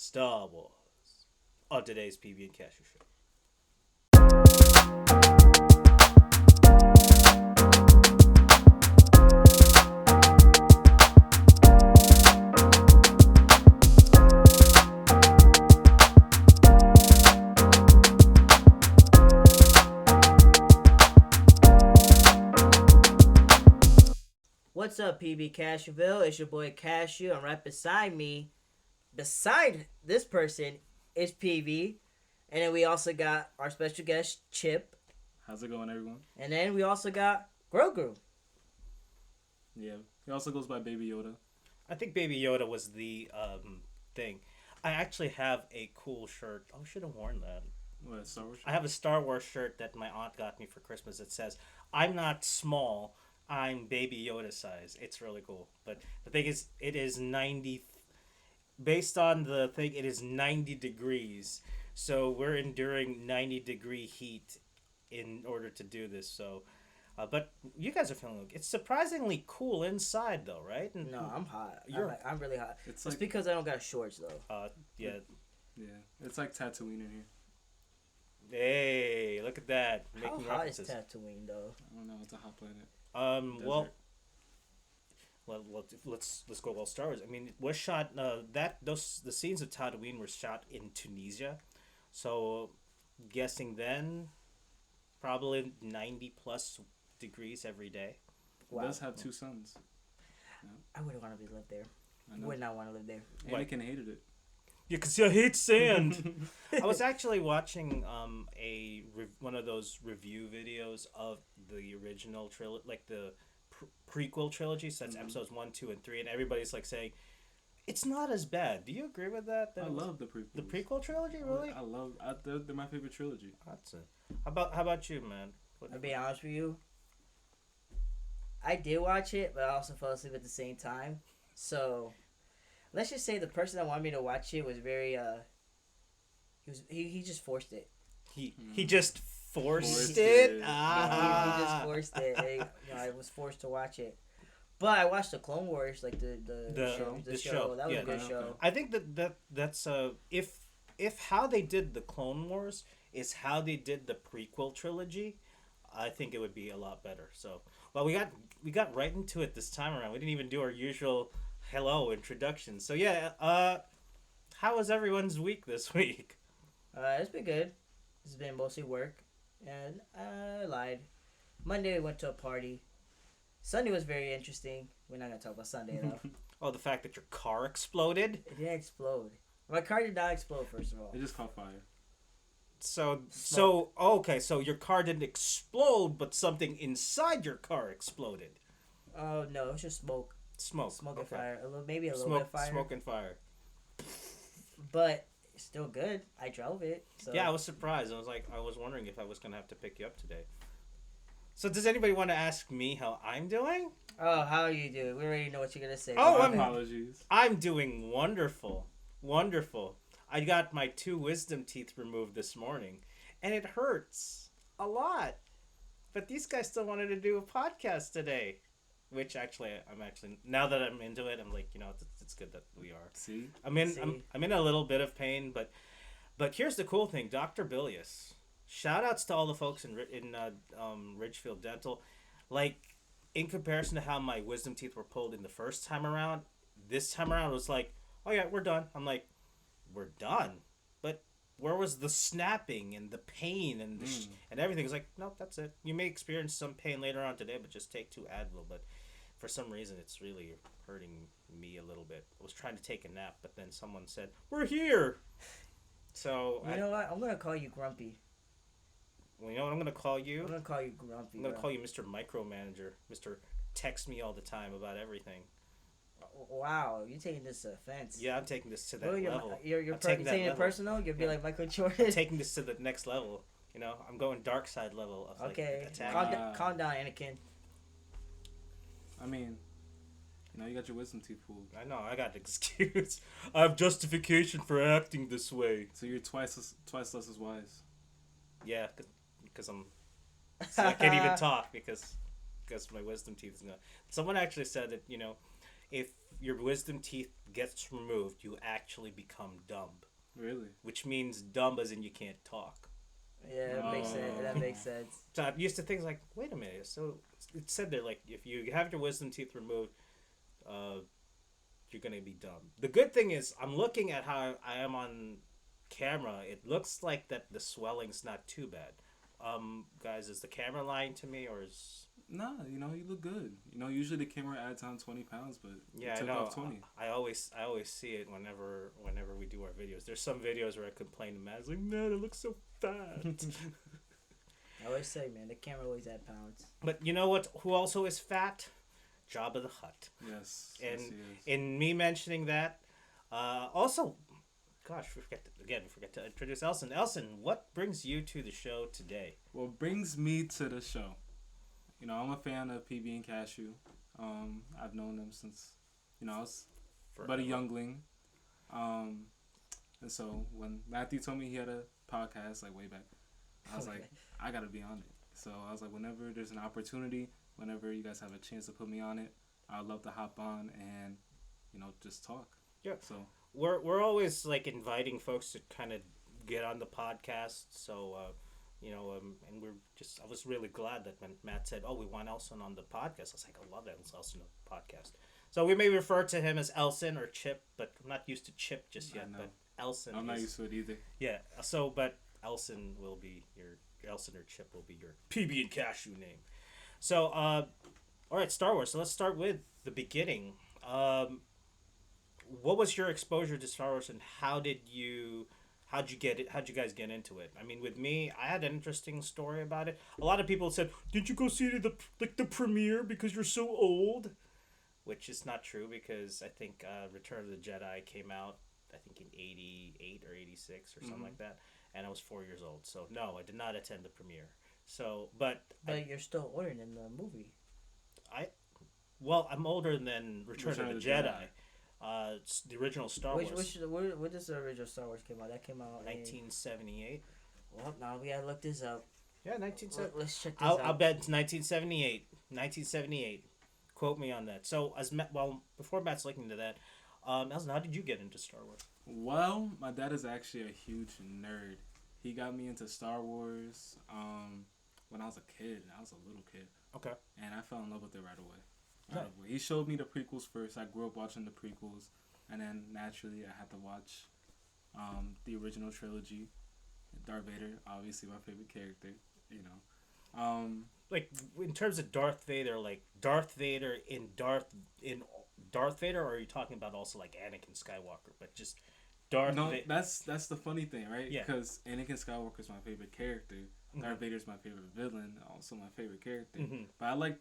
Star Wars on today's PB and Cashew show. What's up, PB Cashville? It's your boy Cashew, and right beside me, beside this person, is PB. And then we also got our special guest, Chip. How's it going, everyone? And then we also got Grogu. Yeah, he also goes by Baby Yoda. I think Baby Yoda was the thing. I actually have a cool shirt. Oh, I should have worn that. What, Star Wars shirt? I have a Star Wars shirt that my aunt got me for Christmas. It says, "I'm not small. I'm Baby Yoda size." It's really cool. But the thing is, it is 90. Based on the thing, it is 90 degrees. So we're enduring 90-degree heat in order to do this. So, but you guys are feeling it's surprisingly cool inside, though, right? And, No, I'm hot. You're- I'm really hot. It's It's like, because I don't got shorts, though. Yeah. yeah, it's like Tatooine in here. Hey, look at that. How Making hot references. is Tatooine, though? I don't know, it's a hot planet. Well, Desert. let's go all Star Wars. I mean, it was shot the scenes of Tatooine were shot in Tunisia, so guessing then probably 90 plus degrees every day. It Wow. does have two suns. I wouldn't want to live there. I know. Would not want to live there. What? Anakin hated it. Yeah, cause I hate sand. I was actually watching one of those review videos of the original trilogy, like the prequel trilogy. So that's episodes 1, 2, and 3, and everybody's like saying it's not as bad. Do you agree with that? I love the prequels. The prequel trilogy, really? They're my favorite trilogy. That's it. How about you, man? I'll be honest with you. I did watch it, but I also fell asleep at the same time. So, let's just say the person that wanted me to watch it was very he just forced it. He just forced Forced it. it. He Ah. just forced it. I was forced to watch it. But I watched the Clone Wars, like the show. That was a good show. I think that's if how they did the Clone Wars is how they did the prequel trilogy, I think it would be a lot better. So, well, we got right into it this time around. We didn't even do our usual hello introduction. So yeah, how was everyone's week this week? It's been good. It's been mostly work, and I lied. Monday we went to a party. Sunday was very interesting. We're not gonna talk about Sunday though. Oh, the fact that your car exploded. It didn't explode. My car did not explode. First of all, It just caught fire. Okay, so your car didn't explode, but something inside your car exploded. oh no, it was just smoke, Smoke. smoke and Okay. fire. Maybe a little bit of fire, Smoke and fire. but it's still good. I drove it. So. Yeah, I was surprised. I was wondering if I was gonna have to pick you up today. So does anybody want to ask me how I'm doing? Oh, how are you doing? We already know what you're gonna say. Oh, My I'm- apologies. I'm doing wonderful. Wonderful. I got my 2 wisdom teeth removed this morning, and it hurts a lot. But these guys still wanted to do a podcast today, which I'm actually now that I'm into it, I'm like, it's good that we are. See? I'm in a little bit of pain, but here's the cool thing, Dr. Bilius. Shout outs to all the folks in Ridgefield Dental. Like, in comparison to how my wisdom teeth were pulled in the first time around, this time around it was like, oh yeah, we're done. I'm like, we're done, but where was the snapping and the pain and and everything? It's like, nope, that's it. You may experience some pain later on today, but just take 2 Advil. But for some reason, it's really hurting me a little bit. I was trying to take a nap, but then someone said, "We're here." So You know what? I'm gonna call you Grumpy. Well, you know what I'm gonna call you? I'm gonna call you Grumpy. I'm gonna bro. call you Mr. Micromanager. Mr. Text me all the time about everything. Wow, you're taking this to offense. Yeah, I'm taking this to that Well, level. You're I'm taking that taking it level. personal. You'll be Yeah. like Michael Jordan. I'm taking this to the next level. I'm going dark side level of Okay, attack. calm down, Anakin. I mean, you got your wisdom teeth pulled. I know, I got an excuse. I have justification for acting this way. So you're twice less as wise. Yeah, because I can't even talk because my wisdom teeth is gone. Someone actually said that if your wisdom teeth gets removed, you actually become dumb, Really? which means dumb as in you can't talk. Yeah, that makes sense. That makes sense. So I'm used to things like, wait a minute. So it said there, like, if you have your wisdom teeth removed, you're gonna be dumb. The good thing is, I'm looking at how I am on camera. It looks like that the swelling's not too bad. Guys, is the camera lying to me, or is... Nah, you know, you look good. You know, usually the camera adds on 20 pounds, but Yeah, you I took know. off 20. I always see it whenever we do our videos. There's some videos where I complain to Matt. It's like, man, it looks so fat. I always say, man, the camera always add pounds. But you know what? Who also is fat? Jabba the Hutt. Yes. And yes, he is. in me mentioning that, also, gosh, we forget to introduce Elson. Elson, what brings you to the show today? What brings me to the show? You know, I'm a fan of PB and Cashew. I've known them since, you know, I was but a youngling. And so when Matthew told me he had a podcast, like, way back, I was like, I gotta be on it. So I was like, whenever there's an opportunity, whenever you guys have a chance to put me on it, I'd love to hop on and, you know, just talk. Yeah. So We're always, like, inviting folks to kind of get on the podcast. So, you know, and I was really glad that when Matt said, oh, we want Elson on the podcast. I was like, I love Elson on the podcast. So we may refer to him as Elson or Chip, but I'm not used to Chip just yet. But Elson I'm not used to it either. Yeah. So, but Elson will be Elson or Chip will be your PB and Cashew name. So, all right, Star Wars. So let's start with the beginning. What was your exposure to Star Wars, and how'd you get it? How'd you guys get into it? I mean, with me, I had an interesting story about it. A lot of people said, "Did you go see the premiere because you're so old?" Which is not true, because I think Return of the Jedi came out, I think, in 88 or 86 or something like that, and I was 4 years old. So no, I did not attend the premiere. So, but you're still older than the movie. I'm older than Return of the Jedi. It's the original Star Wars. When does the original Star Wars came out? That came out 1978. Well, now we gotta look this up. Yeah, 1978. Let's check this out. I'll bet it's 1978. 1978. Quote me on that. So, before Matt's looking into that, Elson, how did you get into Star Wars? Well, my dad is actually a huge nerd. He got me into Star Wars when I was a kid. I was a little kid. Okay. And I fell in love with it right away. He showed me the prequels first. I grew up watching the prequels, and then naturally I had to watch the original trilogy. Darth Vader, obviously my favorite character. You know, like in terms of Darth Vader, like Darth Vader in Darth Vader, or are you talking about also like Anakin Skywalker, but just Darth? No, that's the funny thing, right? Yeah. Because Anakin Skywalker is my favorite character. Darth Vader's my favorite villain, also my favorite character. But I like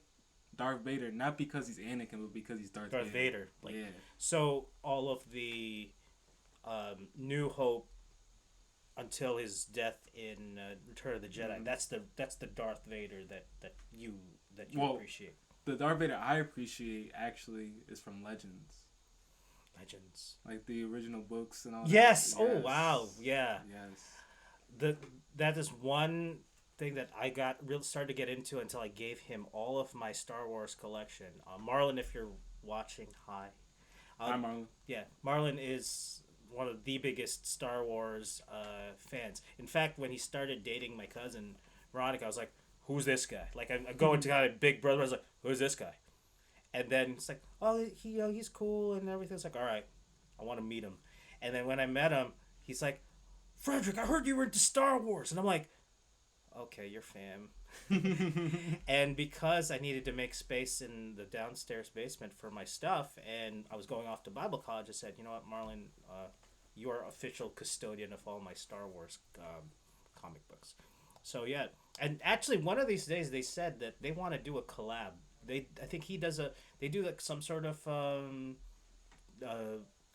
Darth Vader not because he's Anakin, but because he's Darth Vader. Like, yeah. So all of the New Hope until his death in Return of the Jedi. That's the Darth Vader that you appreciate. The Darth Vader I appreciate actually is from Legends. Like the original books and all yes. that. Oh wow. Yeah. Yes. That is one thing that I started to get into until I gave him all of my Star Wars collection. Marlon, if you're watching, hi. Hi, Marlon. Yeah, Marlon is one of the biggest Star Wars fans. In fact, when he started dating my cousin Veronica, I was like, "Who's this guy?" Like, I go into kind of Big Brother. I was like, "Who's this guy?" And then it's like, "Oh, he's cool and everything." It's like, "All right, I want to meet him." And then when I met him, he's like, "Frederick, I heard you were into Star Wars," and I'm like, "Okay, you're fam." And because I needed to make space in the downstairs basement for my stuff, and I was going off to Bible college, I said, "You know what, Marlon, you are official custodian of all my Star Wars comic books." So yeah, and actually one of these days they said that they want to do a collab. I think they do like some sort of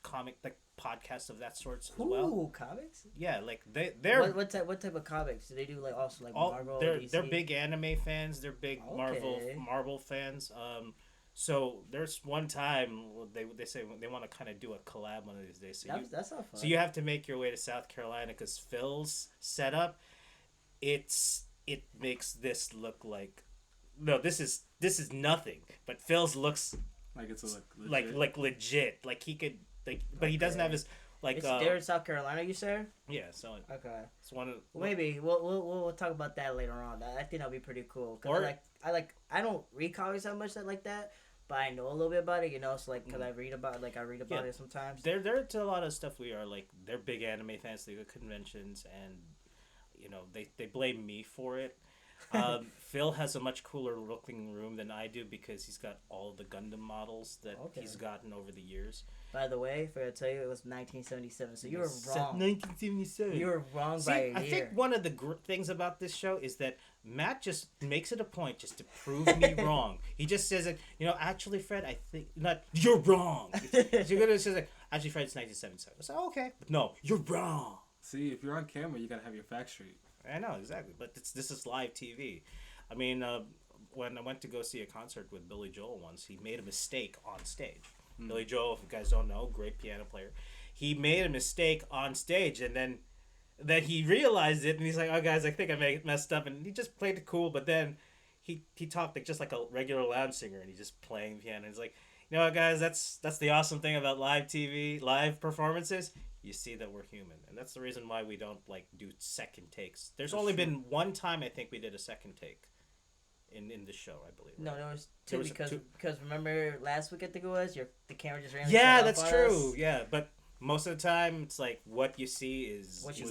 comic, like podcast of that sort as well. Ooh, comics? Yeah, like they're what type of comics do they do? Like also like Marvel. They're big anime fans. They're big Marvel fans. So there's one time they say they want to kind of do a collab one of these days. So that's not fun. So you have to make your way to South Carolina because Phil's setup, it makes this look like, no, this is nothing. But Phil's looks Like it's a legit. like legit. Like he could but he doesn't have his like. It's there in South Carolina, you said? Yeah, so Okay. it's one of. Well, maybe we'll talk about that later on. I think that'll be pretty cool. Cause I don't read comics that much like that, but I know a little bit about it. You know, so like because I read about it sometimes. They're into a lot of stuff. We are like they're big anime fans. They go to conventions and they blame me for it. Phil has a much cooler looking room than I do because he's got all the Gundam models that he's gotten over the years. By the way, for I tell you, it was 1977, so you were wrong. 1977. You were wrong by a year. I think one of the things about this show is that Matt just makes it a point just to prove me wrong. He just says it, actually, Fred, I think not. You're wrong. You're gonna say like, actually, Fred, it's 1977. I said, okay, but no, you're wrong. See, if you're on camera, you gotta have your facts straight. I know exactly, but this is live TV. I mean, when I went to go see a concert with Billy Joel once, he made a mistake on stage. Billy Joel, if you guys don't know, great piano player. He made a mistake on stage, and then he realized it, and he's like, "Oh, guys, I think I messed up," and he just played it cool. But then he talked just like a regular lounge singer, and he's just playing piano. He's like, "You know what, guys? That's the awesome thing about live TV, live performances. You see that we're human, and that's the reason why we don't do second takes. There's only been one time I think we did a second take in the show, I believe. Right? No, there was two because remember last week I think it was the camera just ran. Yeah, that's true. Yeah, but most of the time it's like what you see is what you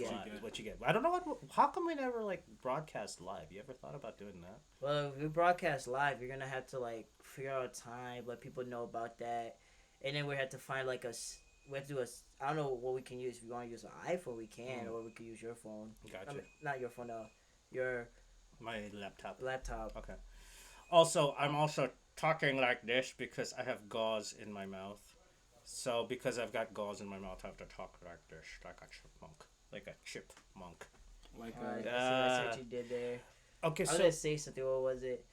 get. I don't know how come we never broadcast live. You ever thought about doing that? Well, if we broadcast live, you're gonna have to figure out a time, let people know about that, and then we have to find we have to do I don't know what we can use. If you want to use an iPhone, we can, or we could use your phone. Gotcha. I mean, not your phone, no. My laptop. Laptop. Okay. Also, I'm also talking like this because I have gauze in my mouth. So, because I've got gauze in my mouth, I have to talk like this, like a chipmunk. Like a chipmunk. I see what you did there. Okay, I was going to say something. What was it?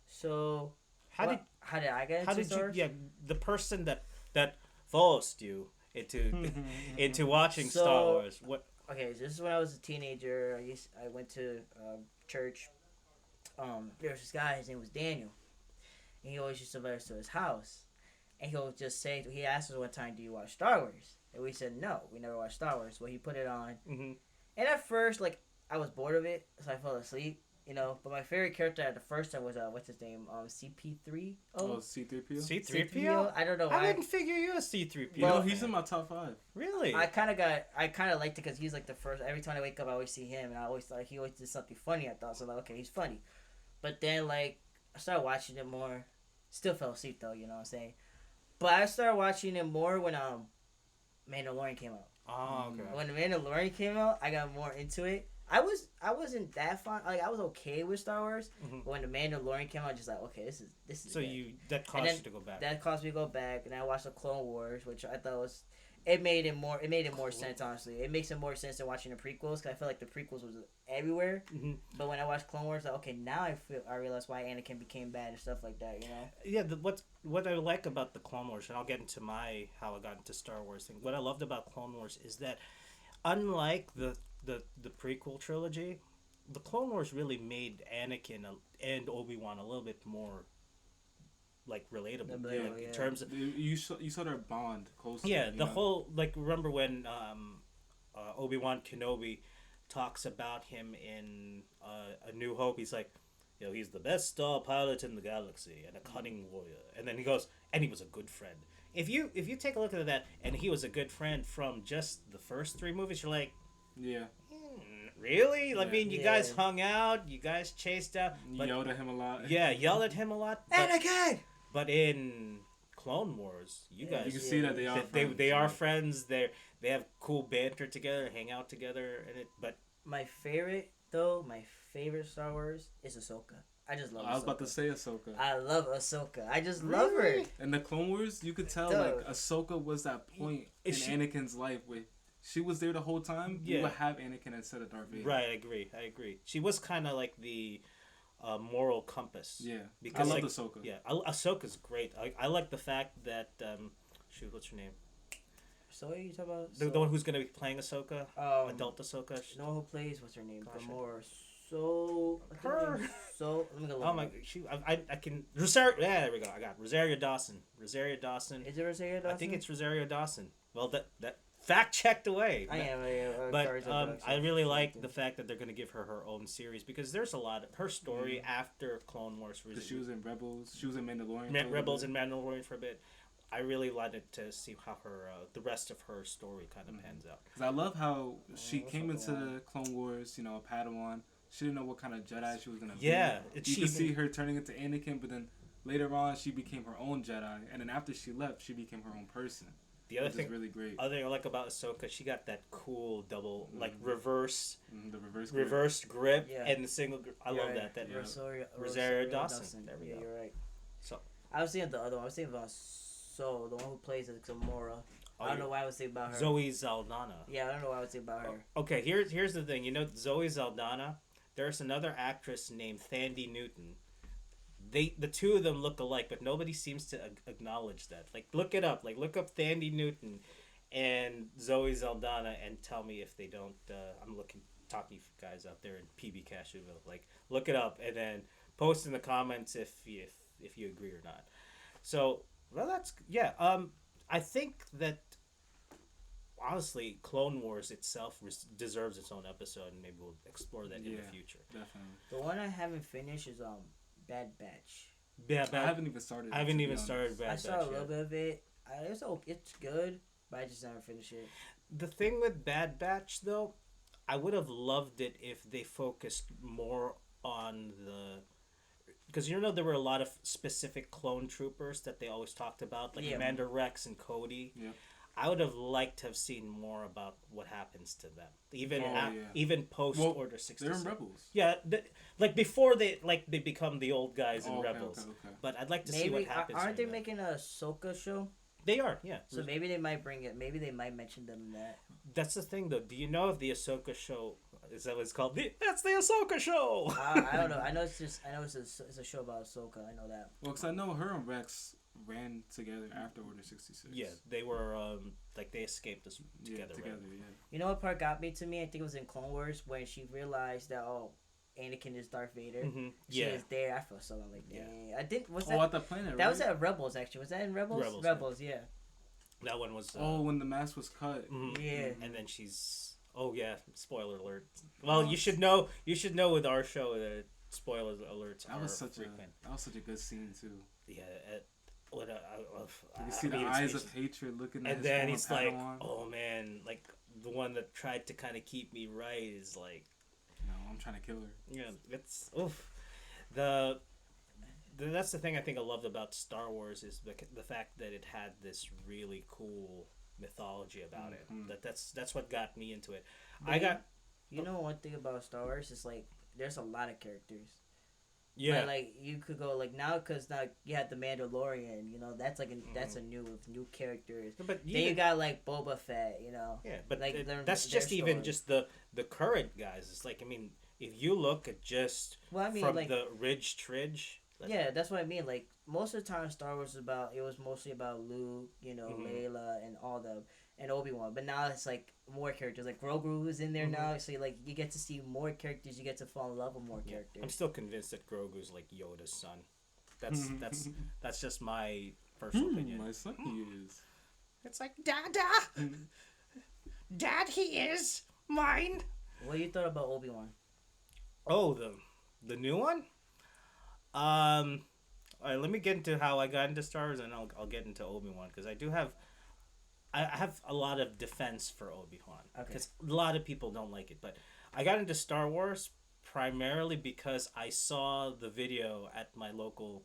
So, how did I get into Star Wars? The person that forced you into watching Star Wars. What? Okay, so this is when I was a teenager. I went to church. There was this guy. His name was Daniel, and he always used to invite us to his house. And he'll just say, he asked us one time, "Do you watch Star Wars?" And we said, "No, we never watched Star Wars." Well, he put it on, and at first, I was bored of it, so I fell asleep. But my favorite character at the first time was what's his name? CP3. Oh, C3PO. C3PO. I don't know why. I didn't figure you a C3PO. Well, he's in my top 5. Really? I kind of liked it because he's the first. Every time I wake up, I always see him, and I always thought he always did something funny. I thought so. Okay, he's funny. But then I started watching it more. Still fell asleep though. You know what I'm saying? But I started watching it more when Mandalorian came out. Oh, okay. When Mandalorian came out, I got more into it. I wasn't that fun. I was okay with Star Wars, but when the Mandalorian came out, I was just okay, this is. So that caused you to go back. That caused me to go back, and I watched the Clone Wars, which I thought it made it more sense. Honestly, it makes it more sense than watching the prequels because I feel like the prequels was everywhere. But when I watched Clone Wars, okay, now I realize why Anakin became bad and stuff like that. Yeah, what I like about the Clone Wars, and I'll get into how I got into Star Wars thing. What I loved about Clone Wars is that, unlike the prequel trilogy, the Clone Wars really made Anakin and ObiWan a little bit more relatable. In terms of you saw their bond closer. Yeah, whole remember when Obi-Wan Kenobi talks about him in A New Hope. He's like, he's the best star pilot in the galaxy and a cunning warrior. And then he goes, and he was a good friend. If you take a look at that, and he was a good friend from just the first 3 movies, you're like, yeah. Really? I mean, you guys hung out, you guys chased out. Yelled at him a lot. Yeah, yelled at him a lot. Anakin! But in Clone Wars, you guys... You can see that they are friends. They are friends. They have cool banter together, hang out together. But my favorite Star Wars is Ahsoka. I just love Ahsoka. I was about to say Ahsoka. I love Ahsoka. I just love her. In the Clone Wars, you could tell Ahsoka was that point in Anakin's life where she was there the whole time. You would have Anakin instead of Darth Vader. Right, I agree. She was kind of like the moral compass. Yeah, because I love Ahsoka. Yeah, Ahsoka's great. I like the fact that what's her name? So what are you talking about? The one who's gonna be playing Ahsoka, adult Ahsoka. No one who plays what's her name? Gamora. So Her. So let me go. Oh my, I can Rosario. Yeah, there we go. I got Rosario Dawson. Rosario Dawson. Is it Rosario Dawson? I think it's Rosario Dawson. Well, that fact checked away. I am. But I really like the fact that they're going to give her own series because there's a lot of her story after Clone Wars. She was in Rebels. She was in Mandalorian. Rebels and Mandalorian for a bit. I really wanted to see how her the rest of her story kind of pans out. Because I love how she came into the Clone Wars, a Padawan. She didn't know what kind of Jedi she was gonna be. Yeah, you could see her turning into Anakin, but then later on she became her own Jedi, and then after she left, she became her own person. The other thing, really great. Other thing I like about Ahsoka, she got that cool double reverse, the reversed grip and the single. I love that. That Rosario Dawson. There we go. You're right. So I was thinking the other one. I was thinking about the one who plays as Gamora. I don't know why I was thinking about her. Zoe Saldana. Yeah, I don't know why I was thinking about her. Okay, here's the thing. Zoe Saldana. There's another actress named Thandie Newton. The two of them look alike, but nobody seems to acknowledge that. Like, look it up. Like, look up Thandie Newton and Zoe Saldana and tell me if they don't. I'm talking to you guys out there in PB Cashewville. Like, look it up and then post in the comments if you agree or not. So, well, I think that honestly, Clone Wars itself deserves its own episode, and maybe we'll explore that in the future. Definitely. The one I haven't finished is Bad Batch. Yeah, I haven't even started. I haven't even started Bad Batch. I saw a little bit of it. It's good, but I just haven't finished it. The thing with Bad Batch, though, I would have loved it if they focused more on because there were a lot of specific clone troopers that they always talked about, like Commander Rex and Cody. Yeah. I would have liked to have seen more about what happens to them, even post Order 66. They're in Rebels. Yeah, before they become the old guys in Rebels. Okay. But I'd like to see what happens. Aren't they making a Ahsoka show? They are, yeah. So maybe they might bring it. Maybe they might mention them in that. That's the thing, though. Do you know if the Ahsoka show is that what it's called? That's the Ahsoka show. I don't know. I know it's a show about Ahsoka. I know that. Well, because I know her and Rex ran together after Order 66. Yeah, they were they escaped us together. Yeah. You know what part got me to me? I think it was in Clone Wars when she realized that Anakin is Darth Vader. Mm-hmm. She is there. I felt something like that. Yeah. I think was that. at the planet. That was at Rebels actually. Was that in Rebels? Rebels, yeah. That one was. When the mask was cut. Mm-hmm. Yeah. And then she's. Oh yeah! Spoiler alert. Well, you should know. You should know with our show that spoiler alerts are frequent. That was such a good scene too. Yeah. You see the eyes of hatred looking at his and then he's like, Padawan. "Oh man!" Like the one that tried to kind of keep me right is like, "No, I'm trying to kill her." Yeah, it's oof. That's the thing I think I loved about Star Wars is the fact that it had this really cool mythology about it. That's what got me into it. You know one thing about Star Wars is like there's a lot of characters. Yeah, like you could go like now because now you had the Mandalorian. That's like that's a new characters. But then you got like Boba Fett. Yeah, but like that's just even just the current guys. It's like if you look at just from like, the Ridge Tridge. Yeah, that's what I mean. Like most of the time, Star Wars was mostly about Luke, Layla, and all them, and ObiWan. But now it's like more characters. Like Grogu is in there now, so like you get to see more characters. You get to fall in love with more characters. I'm still convinced that Grogu's like Yoda's son. That's just my personal opinion. My son, he is. It's like Dada, Dad, he is mine. What do you thought about Obi-Wan? Oh, the new one. All right, let me get into how I got into Star Wars, and I'll get into Obi-Wan because I have a lot of defense for Obi-Wan because a lot of people don't like it, but I got into Star Wars primarily because I saw the video at my local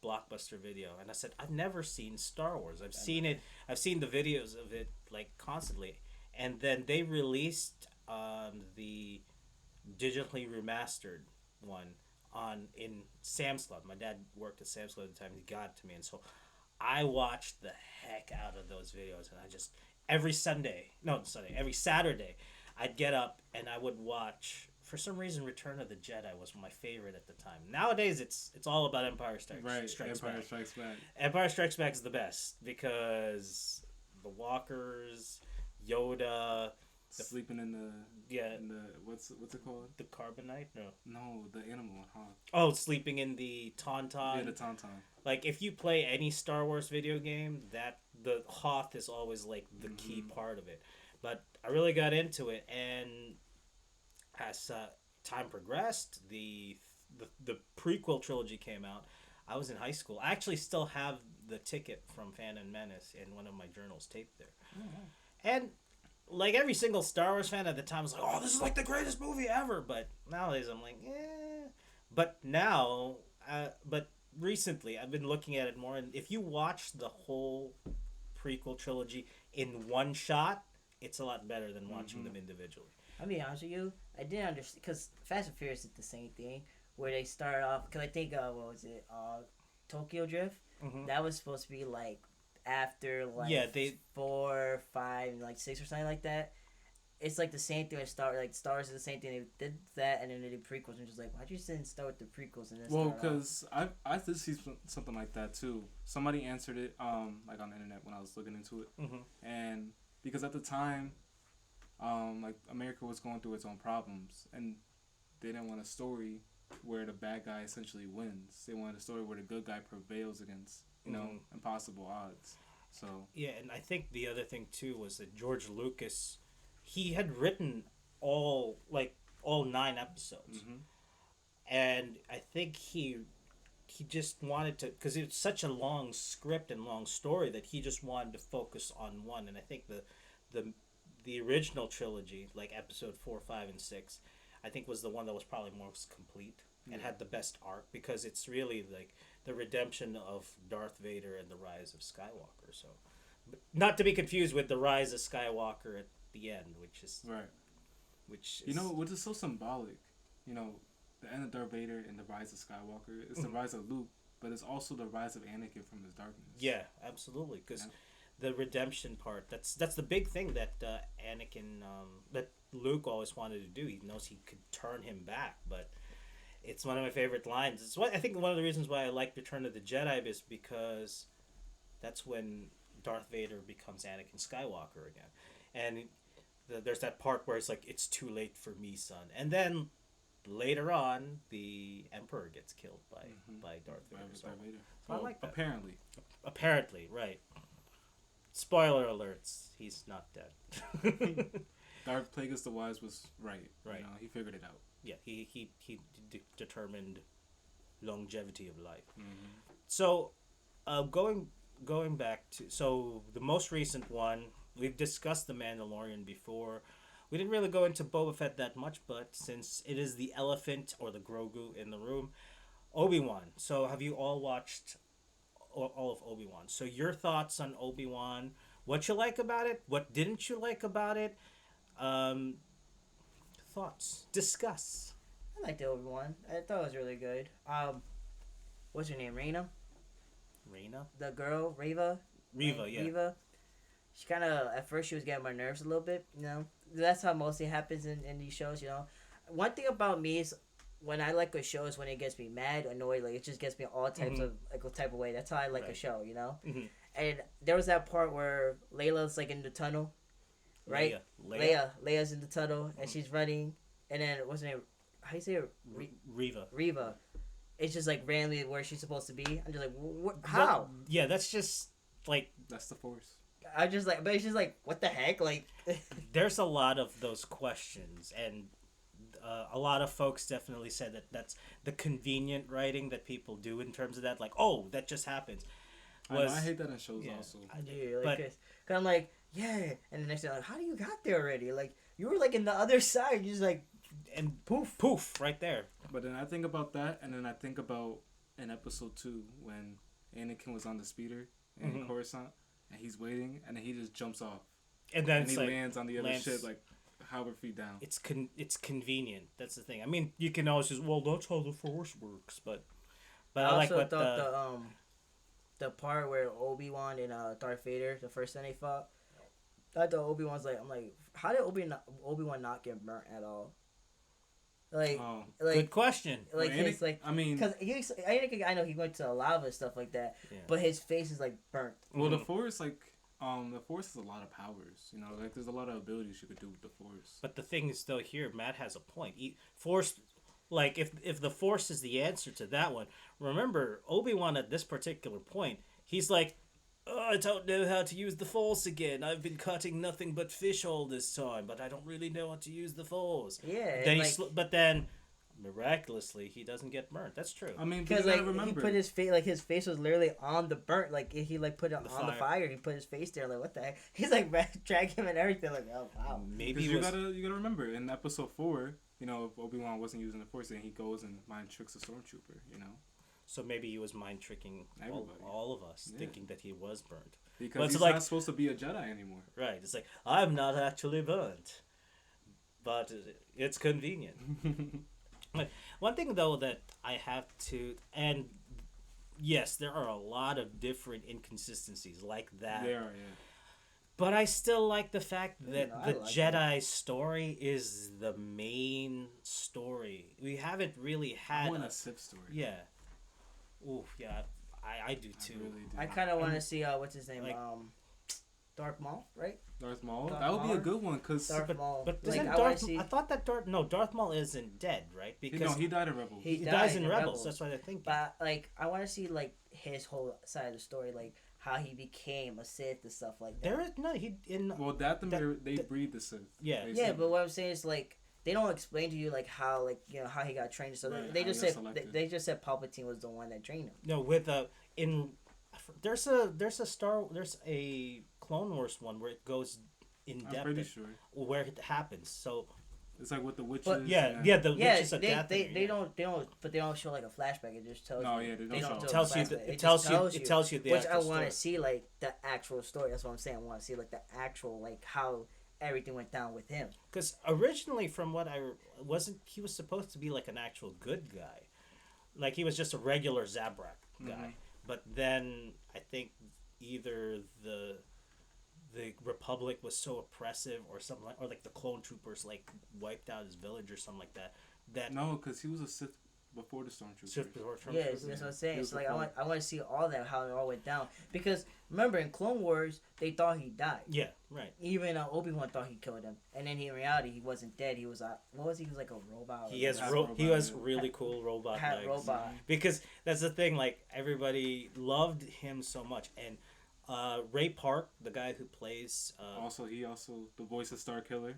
Blockbuster video, and I said I've never seen Star Wars. I've seen it. I've seen the videos of it like constantly, and then they released the digitally remastered one in Sam's Club. My dad worked at Sam's Club at the time. He got it to me, and so I watched the heck out of those videos. And I just every Saturday, I'd get up and I would watch. For some reason, Return of the Jedi was my favorite at the time. Nowadays, it's all about Empire Strikes Back. Empire Strikes Back is the best because the walkers, Yoda, sleeping in the Yeah. in the what's it called? The carbonite? No, the animal, huh? Oh, sleeping in the tauntaun. Yeah, the tauntaun. Like if you play any Star Wars video game, that the Hoth is always like the key part of it. But I really got into it, and as time progressed, the prequel trilogy came out. I was in high school. I actually still have the ticket from Phantom Menace in one of my journals taped there. And like every single Star Wars fan at the time was like, "Oh, this is like the greatest movie ever." But nowadays, I'm like, "Eh." But now, but recently, I've been looking at it more. And if you watch the whole prequel trilogy in one shot, it's a lot better than watching them individually. I'll be honest with you. I didn't understand because Fast and Furious is the same thing where they start off. Because I think what was it? Tokyo Drift. That was supposed to be like after like 4, 5, and like 6 or something like that. It's like the same thing with Star Wars is the same thing. They did that and then they did prequels and just like why'd you didn't start with the prequels and then because I did see something like that too. Somebody answered it like on the internet when I was looking into it, and because at the time, like America was going through its own problems and they didn't want a story where the bad guy essentially wins. They wanted a story where the good guy prevails against impossible odds. So yeah, and I think the other thing too was that George Lucas, he had written all 9 episodes, and I think he just wanted to, because it's such a long script and long story that he just wanted to focus on one. And I think the original trilogy, like episode 4, 5, and 6, I think was the one that was probably most complete and had the best arc, because it's really like the redemption of Darth Vader and the rise of Skywalker. So, not to be confused with the rise of Skywalker at the end, which is right. Which is, which is so symbolic. The end of Darth Vader and the rise of Skywalker. It's the rise of Luke, but it's also the rise of Anakin from his darkness. Yeah, absolutely. Because the redemption part, that's the big thing that Anakin, that Luke always wanted to do. He knows he could turn him back, but it's one of my favorite lines. It's I think one of the reasons why I like Return of the Jedi is because that's when Darth Vader becomes Anakin Skywalker again. And there's that part where it's like, it's too late for me, son. And then later on, the Emperor gets killed by Darth Vader. So I like that. Apparently, right. Spoiler alerts, he's not dead. Darth Plagueis the Wise was right. Right. He figured it out. Yeah, he determined longevity of life. So, going back to, so the most recent one, we've discussed The Mandalorian before. We didn't really go into Boba Fett that much, but since it is the elephant or the Grogu in the room, ObiWan. So have you all watched all of ObiWan? So your thoughts on ObiWan, what you like about it, what didn't you like about it, thoughts, discuss. I liked the ObiWan. I thought it was really good. What's her name? Reyna? The girl, Reva, yeah. Reva. She kind of, at first she was getting my nerves a little bit, That's how mostly happens in these shows, One thing about me is when I like a show is when it gets me mad, annoyed, like it just gets me all types of, like a type of way. That's how I like a show, And there was that part where Layla's like in the tunnel, right? Leia's in the tunnel and she's running, and then what's her name? How do you say it? Reva. It's just like randomly where she's supposed to be. I'm just like, how? Yeah, that's just like, that's the Force. I just like, but it's just like, what the heck? Like, there's a lot of those questions, and a lot of folks definitely said that that's the convenient writing that people do in terms of that. Like, oh, that just happens. I hate that in shows also. I do, like, cause I'm like, yeah, and the next thing, like, how do you got there already? Like, you were like in the other side, you just like, and poof, right there. But then I think about that, and then I think about in episode 2 when Anakin was on the speeder in Coruscant. And he's waiting, and then he just jumps off, and then he lands on the other ship like however feet down. It's convenient. That's the thing. I mean, you can always just, well, that's how the Force works, but I like what the part where Obi-Wan and Darth Vader, the first time they fought, I thought Obi-Wan's like, I'm like, how did Obi-Wan not get burnt at all? Like, good question. Like, his, like, I mean, because I know he went to a lava and stuff like that, but his face is like burnt. Well, the Force, like, The Force has a lot of powers. You know, like there's a lot of abilities you could do with the Force. But the thing is, though, here Matt has a point. Force, like if the Force is the answer to that one, remember ObiWan at this particular point, he's like, oh, I don't know how to use the Force again. I've been cutting nothing but fish all this time, but I don't really know how to use the Force. Yeah. Then like, but then miraculously he doesn't get burnt. That's true. I mean, because because like remember, he put his face, like his face was literally on the burnt, like he like put it The on the fire. fire. He put his face there, like what the heck? He's like dragging him and everything, like oh wow. Maybe you it was, gotta remember in episode 4, you know, if Obi-Wan wasn't using the Force, then he goes and mind tricks a stormtrooper. You know, so maybe he was mind tricking Everybody. all of us, Yeah. thinking that he was burnt. because But it's he's like- not supposed to be a Jedi anymore. Right. It's like, I'm not actually burnt. But it's convenient. One thing, though, that I have to... And, yes, there are a lot of different inconsistencies like that. They are, yeah. But I still like the fact that Yeah, I the like Jedi story is the main story. We haven't really had... I want a Sith story. Yeah. Ooh, yeah. I do, too. I really do. I kind of want to see what's his name, Like- Darth Maul, right? Darth Maul. Darth That would be a Maul? good one because Darth Maul. But like, isn't I wanna Darth... see. I thought that Darth Maul isn't dead, right? Because he died in Rebels. He he died dies in in Rebels. Rebels. That's what I think. But like, I want to see like his whole side of the story, like how he became a Sith and stuff like that. There is no he in Well, they breed the Sith. Yeah. They Yeah, said- but what I'm saying is like they don't explain to you like how like you know how he got trained. So Right, they how just he got said selected. they just said Palpatine was the one that trained him. no with in there's a Clone Wars one where it goes in I'm depth pretty at sure. where it happens. So It's like with the witches. But- yeah, and- yeah, the Yeah, witches of they Dathomir, don't show like a flashback. It just tells No, you. yeah, they they don't don't show do a tells you flashback. it just tells you the which I actual want to story. see like the actual story. That's what I'm saying. I want to see like the actual like how everything went down with him. Because originally, from what he was supposed to be like an actual good guy, like he was just a regular Zabrak guy. Mhm. But then I think either the Republic was so oppressive or something or like the clone troopers like wiped out his village or something like that. That No, because he was a Sith before the Stormtroopers. Sith before Trump- Yeah, that's what I'm saying. He It's was like before. I want to see all that how it all went down because remember in Clone Wars they thought he died. Yeah, right. Even Obi-Wan thought he killed him, and then in reality he wasn't dead. He was what was he? He was like a robot. He has Half he robot, has yeah. really cool robot Hat legs. robot. Because that's the thing, like everybody loved him so much, and Ray Park, the guy who plays, He also the voice of Star Killer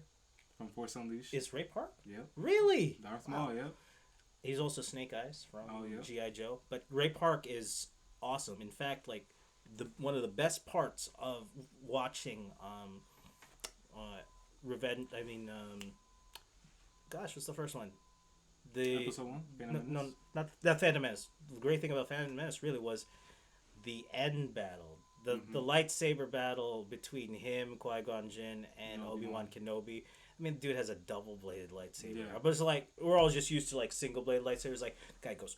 from Force Unleashed. is Ray Park. Yep. Really? Darth Wow. Maul. Yep. He's also Snake Eyes from Oh, yeah. GI Joe. But Ray Park is awesome. In fact, like one of the best parts of watching Revenge. I mean, gosh, what's the first one? The Episode 1. no, not Phantom Menace. The great thing about Phantom Menace really was the end battle. The lightsaber battle between him, Qui-Gon Jinn, and Obi-Wan Kenobi. I mean, the dude has a double-bladed lightsaber. Yeah. But it's like, we're all just used to, like, single-bladed lightsabers. Like, the guy goes,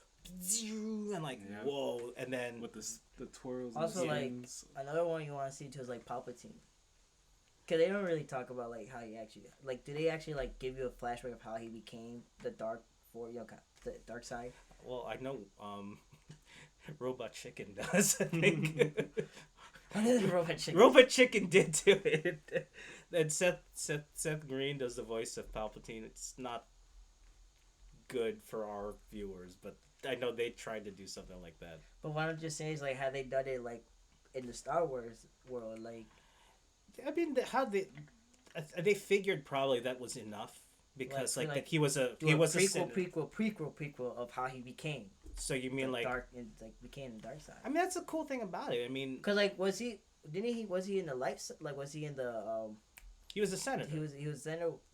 and like, Yeah. whoa. And then, with the twirls. Also, and the like, spins. Another one you want to see too is like Palpatine. Cause they don't really talk about like how he actually like. Do they actually like give you a flashback of how he became the the dark side? well, I know Robot Chicken does, I think. What is Robot Chicken? Robot Chicken did do it. And Seth Green does the voice of Palpatine. It's not good for our viewers, but I know they tried to do something like that. But what I'm just saying is like how they done it like in the Star Wars world. Like I mean, they figured probably that was enough because Like, that he was a do he a was a prequel of how he became. So you mean the like dark and like became the dark side. I mean that's the cool thing about it. I mean, Cause like was he in the light like was he in the he was a senator.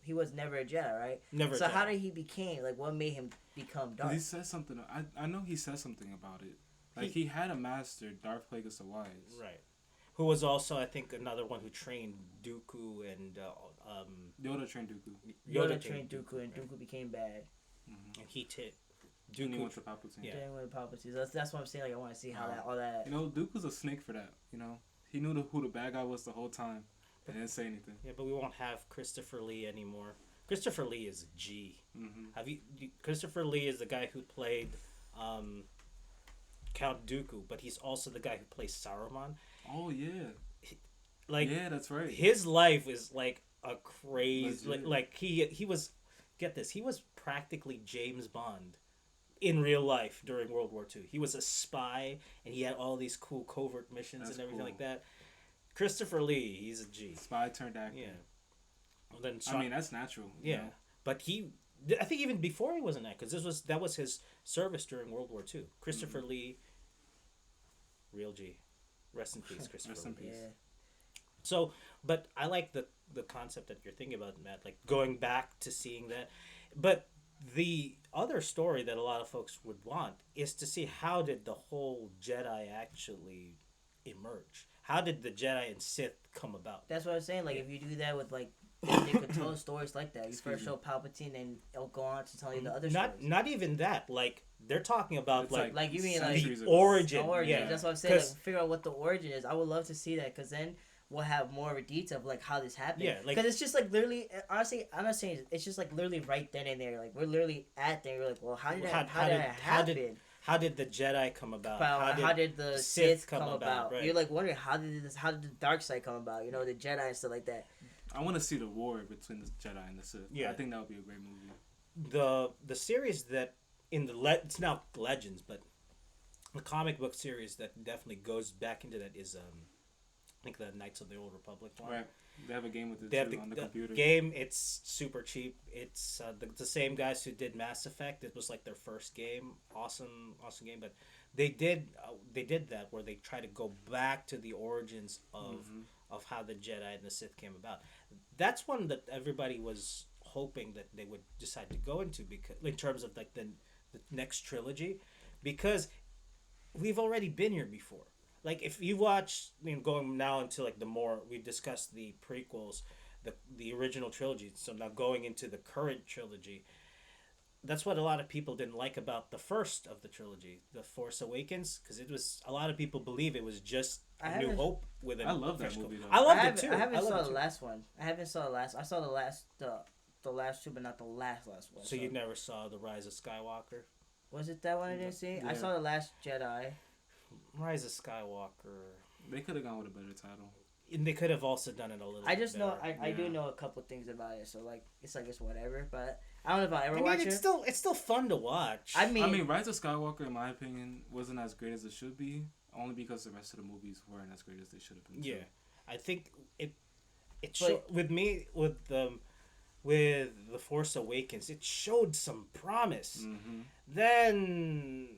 he was never a Jedi, right? Never. So a Jedi. how did he became like what made him become 'Cause dark? he said something. I know he said something about it. Like he had a master, Darth Plagueis the Wise. Right. Who was also, I think, another one who trained Dooku and Yoda trained Dooku. Yoda trained Dooku, and Dooku became bad. Mm-hmm. and he did. And he Dooku. went to Palpatine. Yeah. Then with Palpatine, that's what I'm saying. Like I want to see how that all that. You know, Dooku's a snake for that. You know, he knew who the bad guy was the whole time, and didn't say anything. Yeah, but we won't have Christopher Lee anymore. Christopher Lee is a G. Mm-hmm. Christopher Lee is the guy who played Count Dooku, but he's also the guy who plays Saruman. Oh yeah. like yeah, that's right. his life is like a crazy Legit. like he was, get this, he was practically James Bond in real life during World War II. He was a spy and he had all these cool covert missions That's and everything cool. like that. Christopher Lee, he's a G. Spy turned actor. Yeah. Well, then I mean, that's natural. you yeah, know? but I think even before he was in that, because that was his service during World War II. Christopher Lee, real G, rest in peace, Christopher Rest in Lee. peace. Yeah. So, but I like the concept that you're thinking about, Matt, like going back to seeing that. But the other story that a lot of folks would want is to see how did the whole Jedi actually emerge? How did the Jedi and Sith come about? That's what I'm saying. Like, Yeah. if you do that with, like, they could tell stories like that. You Excuse first me. show Palpatine, and it'll go on to tell you the other Not stories. not even that. Like they're talking about It's like you mean, like, centuries the ago. origin. The origin. Yeah, That's what I'm saying. Like, 'Cause- figure out what the origin is. I would love to see that, because then we'll have more of a detail of, like, how this happened. Yeah, like- because it's just, like, literally, honestly, I'm not saying it's just, like, literally right then and there. Like, we're literally at there. We're like, well, how did that happen? How did the Jedi come about? How did the Sith come about? Right. You're like wondering how did the dark side come about? You know, the Jedi and stuff like that. I want to see the war between the Jedi and the Sith. Yeah. I think that would be a great movie. The series that in the it's now Legends, but the comic book series that definitely goes back into that is I think the Knights of the Old Republic one. Right. They have a game with it They have too on the computer. game. It's super cheap. It's the same guys who did Mass Effect. It was like their first game. Awesome game. But they did that where they try to go back to the origins of how the Jedi and the Sith came about. That's one that everybody was hoping that they would decide to go into, because in terms of like the next trilogy, because we've already been here before. Like if you watch, going now into like the more we discussed the prequels, the original trilogy. So now going into the current trilogy, that's what a lot of people didn't like about the first of the trilogy, The Force Awakens, because it was, a lot of people believe it was just I New haven't- Hope with a I love that fresh movie, goal. though. I loved haven't- it too. I haven't loved saw it the too. last one. I haven't saw the last. I saw the last two, but not the last one. So you never saw the Rise of Skywalker? Was it that one I didn't see? I Yeah. saw the Last Jedi. Rise of Skywalker. They could have gone with a better title. And they could have also done it a little. I just know better. I do Yeah. know a couple things about it, so like it's whatever. But I don't know if I'll ever I mean, watch it's it. still fun to watch. I mean, Rise of Skywalker, in my opinion, wasn't as great as it should be, only because the rest of the movies weren't as great as they should have been. yeah, I think it But- showed with me with the Force Awakens. It showed some promise. Mm-hmm. Then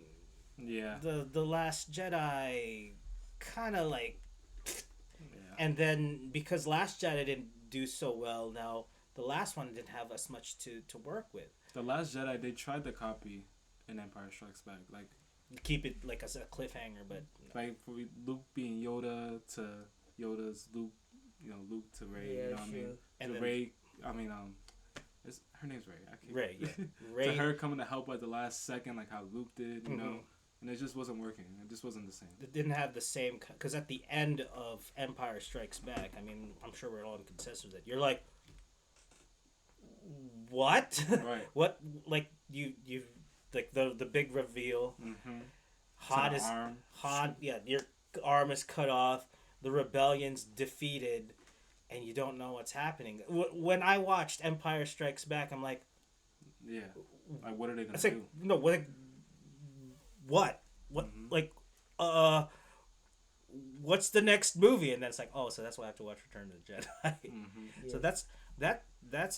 Yeah. the Last Jedi kind of like, Yeah. and then because Last Jedi didn't do so well, now the last one didn't have as much to work with. The Last Jedi, they tried to copy in Empire Strikes Back, like Keep it like as a cliffhanger, but for Luke being Yoda to Yoda's Luke, Luke to Rey. yeah, you know what I mean? true. and To then Rey, her name's Rey. I can't. Ray, yeah, To Ray. her coming to help at the last second, like how Luke did, you know, Mhm. and it just wasn't working. It just wasn't the same. It didn't have the same, because at the end of Empire Strikes Back, I mean, I'm sure we're all in consensus that you're like, what? Right. What? Like you like the big reveal. Mm-hmm. Han is arm. Han. Yeah, your arm is cut off. The rebellion's defeated, and you don't know what's happening. When I watched Empire Strikes Back, I'm like, Yeah. Like, what are they gonna it's do? like no, what, Mhm. like, what's the next movie? And then it's like, oh, so that's why I have to watch Return of the Jedi. Mm-hmm. So that's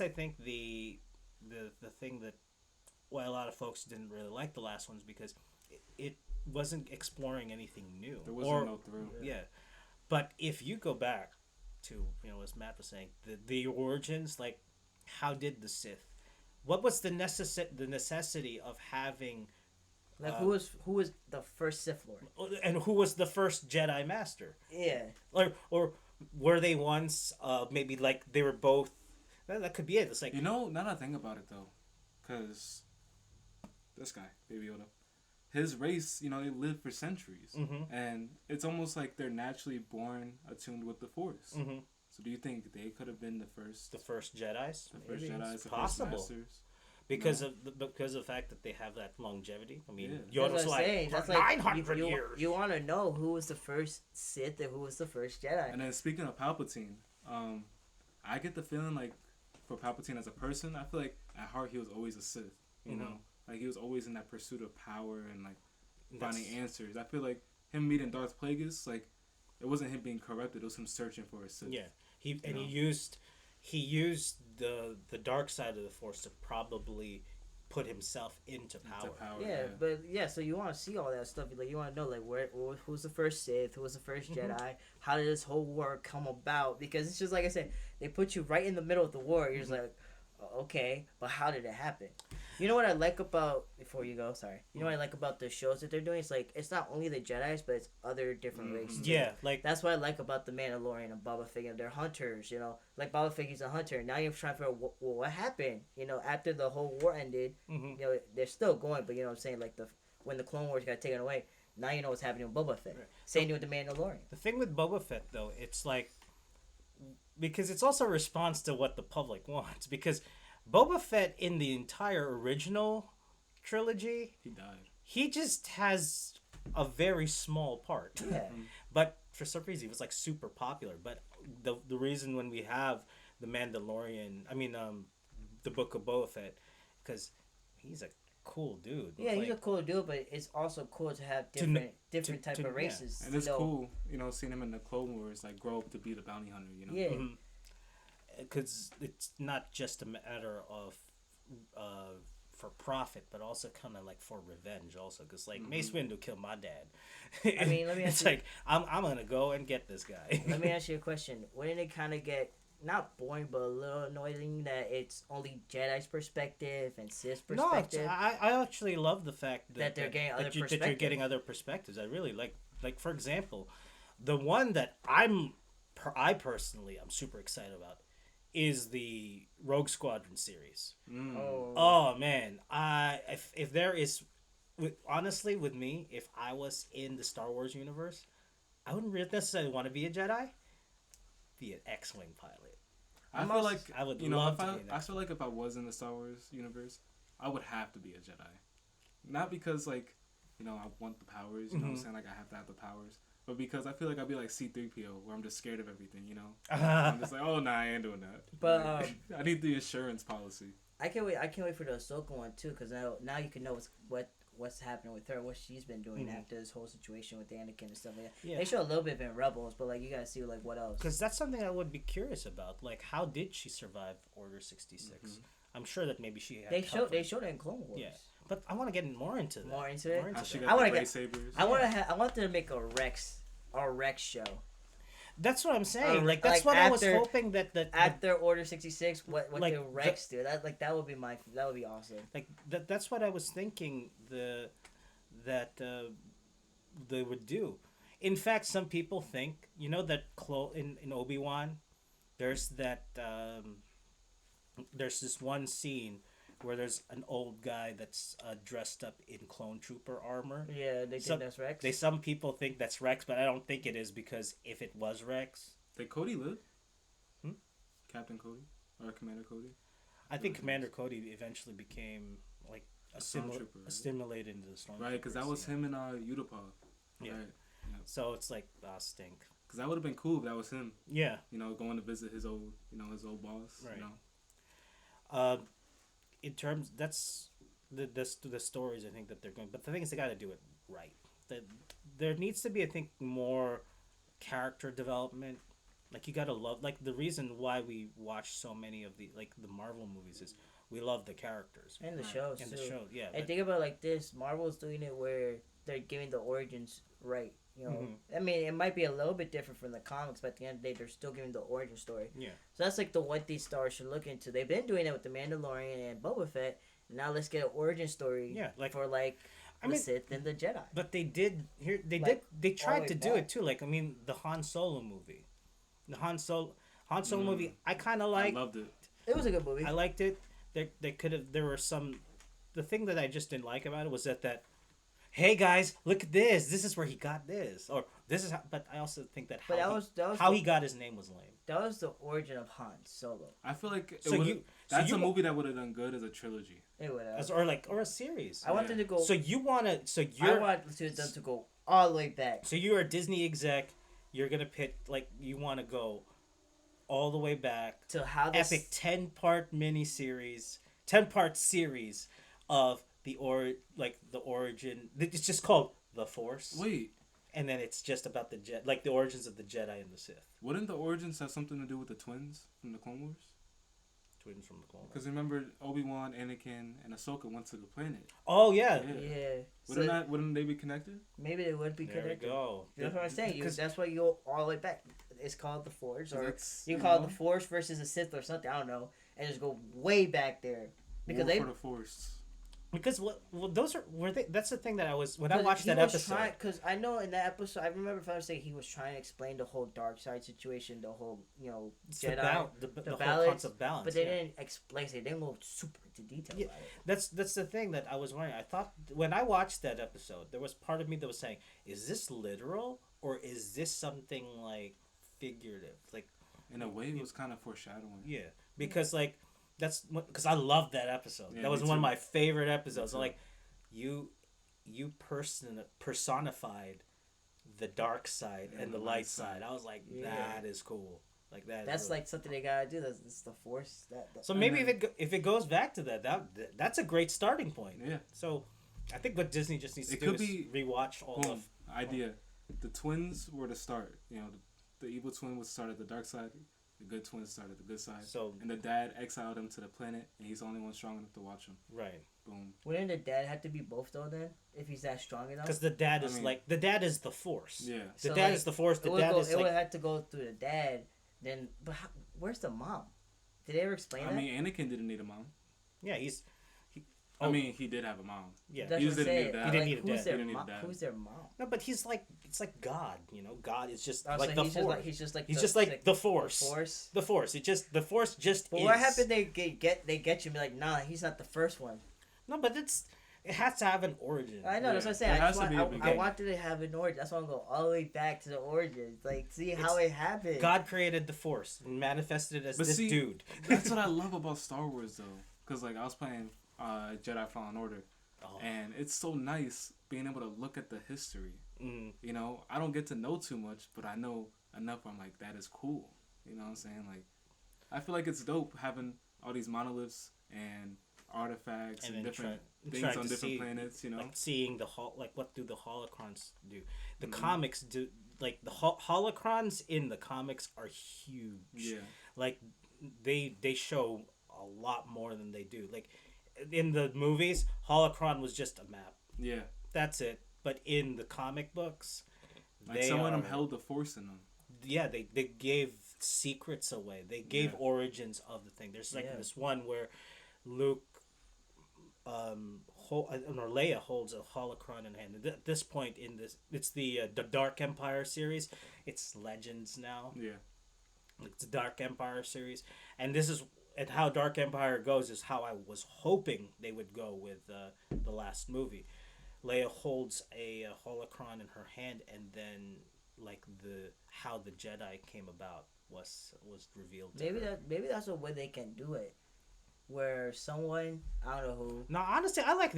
I think the thing that why a lot of folks didn't really like the last ones, because it wasn't exploring anything new. There wasn't no through. Yeah, but if you go back to as Matt was saying, the origins, like how did the Sith? What was the necessity of having? Like who was the first Sith Lord? And who was the first Jedi Master? Yeah. Or were they once maybe like they were both? That could be it. It's like Now that I think about it though, because this guy, Baby Yoda, his race, they lived for centuries, and it's almost like they're naturally born attuned with the Force. Mhm. So do you think they could have been the first Jedis. Jedis, the Possible. first Masters? because of the fact that they have that longevity. I mean, Yeah. Yoda's like That's for like 900 years. You want to know who was the first Sith and who was the first Jedi. And then speaking of Palpatine, I get the feeling like for Palpatine as a person, I feel like at heart he was always a Sith. You know, like he was always in that pursuit of power and like finding answers. I feel like him meeting Darth Plagueis, like it wasn't him being corrupted; it was him searching for a Sith. Yeah, he used the dark side of the Force to probably put himself into power. But so you want to see all that stuff. Like you want to know like who's the first Sith, who was the first Jedi, how did this whole war come about? Because it's just like I said, they put you right in the middle of the war. You're just like, okay, but how did it happen? You know what I like about You know what I like about the shows that they're doing? It's like it's not only the Jedi's, but it's other different races. Too. Yeah, like that's what I like about the Mandalorian and Boba Fett. They're hunters, you know. Like Boba Fett, he's a hunter. Now you're trying to figure out what happened. You know, after the whole war ended, you know they're still going, but you know what I'm saying. Like when the Clone Wars got taken away, now you know what's happening with Boba Fett. Right. Same thing with the Mandalorian. The thing with Boba Fett though, it's like because it's also a response to what the public wants. Because Boba Fett in the entire original trilogy, he died. He just has a very small part. Yeah. But for some reason, he was like super popular. But the reason when we have the Mandalorian, the Book of Boba Fett, because he's a cool dude. Yeah, he's a cool dude, but it's also cool to have different type of races. Yeah. And it's cool, you know, seeing him in the Clone Wars, like grow up to be the bounty hunter. You know. Yeah. Because it's not just a matter of for profit, but also kind of like for revenge also. Because like Mace Windu killed my dad. I mean, let me ask it's like I'm gonna go and get this guy. Let me ask you a question. Wouldn't it kind of get not boring but a little annoying that it's only Jedi's perspective and Sith's perspective? No, I actually love the fact that they're getting other perspectives. That you're getting other perspectives. I really like for example, the one that I personally I'm super excited about is the Rogue Squadron series. Oh man, if there is, honestly, with me, if I was in the Star Wars universe, I wouldn't really necessarily want to be a Jedi. Be an X-wing pilot. I feel like I would love to be. I feel like if I was in the Star Wars universe, I would have to be a Jedi, not because like, you know, I want the powers. You know what I'm saying? Like I have to have the powers. But because I feel like I'd be like C-3PO, where I'm just scared of everything, you know? I'm just like, oh, nah, I ain't doing that. But I need the insurance policy. I can't wait for the Ahsoka one, too, because now you can know what's happening with her, what she's been doing after this whole situation with Anakin and stuff like that. Yeah. They show a little bit in Rebels, but, like, you gotta see, like, what else. Because that's something I would be curious about. Like, how did she survive Order 66? I'm sure that maybe she had They showed it in Clone Wars. Yeah. But I want to get more into that. More into it? I want them to make a Rex show. That's what I'm saying. I was hoping that after Order 66, what like the Rex do. That would be awesome. Like that's what I was thinking that they would do. In fact, some people think, you know, that in ObiWan, there's this one scene where there's an old guy that's dressed up in clone trooper armor. Yeah, they think that's Rex. Some people think that's Rex, but I don't think it is, because if it was Rex... Did Cody live? Captain Cody? Or Commander Cody? I think Commander Cody eventually became like assimilated into the Stormtrooper. Right, because that was him in Utapau. Yeah. Right. Yeah. So it's like, stink. Because that would have been cool if that was him. Yeah. You know, going to visit his old boss. Right. You know? In terms, that's the stories I think that they're going, but the thing is they got to do it right. There needs to be, I think, more character development. Like you got to love, like the reason why we watch so many of the Marvel movies is we love the characters and the shows and too. the show. Yeah, and think about it like this: Marvel's doing it where they're giving the origins right. You know, I mean, it might be a little bit different from the comics, but at the end of the day, they're still giving the origin story. Yeah. So that's like what these stars should look into. They've been doing it with the Mandalorian and Boba Fett. Now let's get an origin story. Yeah, for the Sith and the Jedi. But they did here. They tried to do it too. Like the Han Solo movie, the Han Solo movie. I kind of liked. I loved it. It was a good movie. I liked it. They could have. There were some. The thing that I just didn't like about it was that hey guys, look at this. This is where he got this, or this is how. But I also think that But that was how he got his name was lame. that was the origin of Han Solo. I feel like So a movie that would have done good as a trilogy. It would have. Or a series. I wanted to go. So you wanna? So I you're. want them to go all the way back. So you're a Disney exec. You're gonna pick you want to go all the way back To how this epic 10-part miniseries, 10-part series of the origin. It's just called The Force. Wait, And then it's just about the origins of the Jedi and the Sith. wouldn't the origins have something to do with the twins from the Clone Wars? Twins from the Clone Wars. Because remember, Obi-Wan, Anakin, and Ahsoka went to the planet. Oh yeah. Yeah. Wouldn't they be connected? Maybe they would be There we connected. go. That's what I'm saying. Because That's why you go all the way back. It's called the Force, or That's, you can call it the Force versus the Sith or something. I don't know, and just go way back there because War they. for the Force. Because those were they? That's the thing that I was when I watched that episode. Because I know in that episode, I remember if I was saying he was trying to explain the whole dark side situation, the whole It's Jedi, the whole balance, concept of balance. but they yeah. didn't explain. They didn't go super into detail Yeah. about it. That's the thing that I was wondering. I thought when I watched that episode, there was part of me that was saying, "Is this literal or is this something like figurative?" Like In a way, it was kind of foreshadowing. yeah, because because I loved that episode. Yeah, that was me one of too. my favorite episodes. Me too. Like you personified the dark side and the light side. I was like, Yeah. that is cool. Like that. That's really... like something they gotta do. That's the Force. So maybe if it goes back to that's a great starting point. Yeah. So I think what Disney just needs to It do could is be- rewatch all Boom. of. Idea. The twins were to start. The evil twin would start at the dark side. The good twin started the good side. So And the dad exiled him to the planet, and he's the only one strong enough to watch him. right, Boom. Wouldn't the dad have to be both though? Then, if he's that strong enough, because the dad is I mean- the dad is the Force. Yeah. The So, dad like, is the Force. The it would dad go, is it would like have to go through the dad. Then, but where's the mom? Did they ever explain I that? mean, Anakin didn't need a mom. yeah I mean, he did have a mom. yeah. That's he what I'm just didn't saying. need that. He didn't Like, need a who's dad. their He didn't need a mom? dad. Who's their mom? No, but it's like God. God is just Oh, like so the he's Force. just like He's the, just like the Force. Force. The Force. The Force just But is. what happened? They get you and be like, nah, he's not the first one. No, but it has to have an origin. I know Yeah, that's what I'm saying. there I, has just to want, be a I beginning. wanted to have an origin. That's why I'm going all the way back to the origins. Like, see how it happened. God created the Force and manifested it as But this see, dude. That's what I love about Star Wars, though. Because, I was playing Jedi Fallen Order. Oh. And it's so nice being able to look at the history. Mm. I don't get to know too much, but I know enough. I'm like, that is cool. You know what I'm saying? Like, I feel like it's dope having all these monoliths and artifacts and then different trying things to on different see, planets. Like seeing what do the holocrons do? The Mhm. comics do like the holocrons in the comics are huge. Yeah. Like they show a lot more than they do. Like in the movies, holocron was just a map. Yeah. That's it. But in the comic books, Like, some of them held the Force in them. yeah, they gave secrets away. They gave Yeah. origins of the thing. There's like Yeah. this one where Luke or Leia holds a holocron in hand. At this point in this, it's the Dark Empire series. It's Legends now. Yeah. It's the Dark Empire series, and this is and how Dark Empire goes is how I was hoping they would go with the last movie. Leia holds a holocron in her hand, and then like how the Jedi came about was revealed. To her. Maybe that's a way they can do it, where someone, I don't know who. No, honestly, I like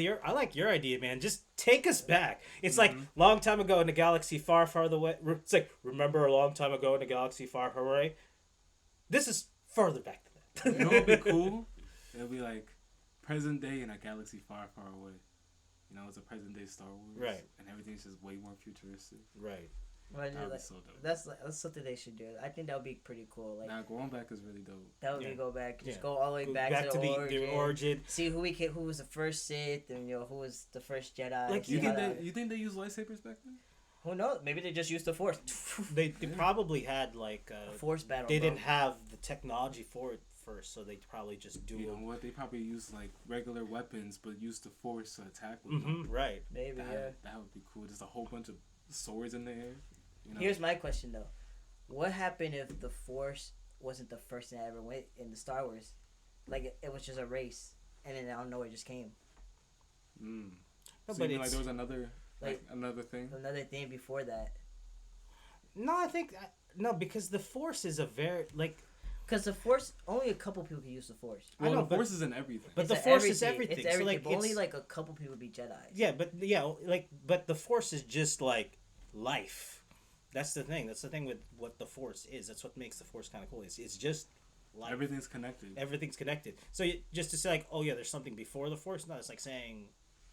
your idea, man. Just take us back. It's like Mhm. long time ago in a galaxy far, far away. It's like remember a long time ago in a galaxy far, far away. This is further back than that. You know what would be cool? It'll be like present day in a galaxy far, far away. It's a present day Star Wars. Right. And everything's just way more futuristic. Right. Right, That would be like, so dope. that's something they should do. I think that would be pretty cool. Like Now, going back is really dope. that would Yeah. be go back, just Yeah. go all the way Go back, to the origin. origin. See who was the first Sith, and who was the first Jedi. Like, see You how think that- you think they used lightsabers back then? Who knows? Maybe they just used the Force. They probably had like A Force battle. they bro. didn't have the technology for it first, so they probably just do You know it. what? They probably used like regular weapons, but used the Force to attack with them. Right. Maybe yeah. That would be cool. Just a whole bunch of swords in the air. Here's my question though: what happened if the Force wasn't the first thing that ever went in the Star Wars? Like it was just a race, and then out of nowhere it just came. No, So but you mean, like it's there was another Like another thing. Another thing before that. No, I think no, because the Force is a very like. Because the Force, only a couple people can use the Force. Well, I know, the Force is in everything. But It's the a Force is everything. It's everything. So like, but only like a couple people be Jedi. Yeah, but the Force is just like life. That's the thing. That's the thing with what the Force is. That's what makes the Force kind of cool. It's just life. Everything's connected. Everything's connected. So just to say like, oh yeah, there's something before the Force. No, it's like saying